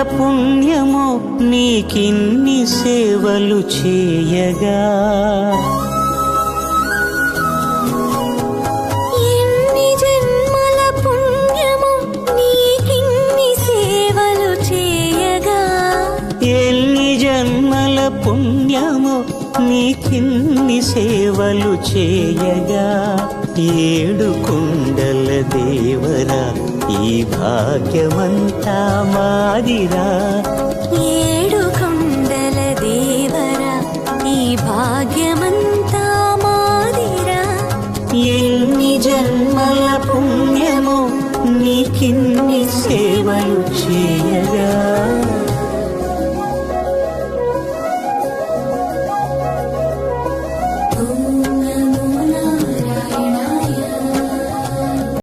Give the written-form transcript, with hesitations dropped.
పుణ్యమో నీకిన్ని సేవలు చేయగా. ఎన్ని జన్మల పుణ్యమో నీకిన్ని సేవలు చేయగా. ఎన్ని జన్మల పుణ్యమో నీకిన్ని సేవలు చేయగా. ఏడు కొండల దేవరా ఈ భాగ్యమంతా మాదిరా. ఏడు కొండల దేవరా ఈ భాగ్యమంతా మాదిరా. ఎన్ని జన్మల పుణ్యమో నీకిన్ని సేవలు చేయగా.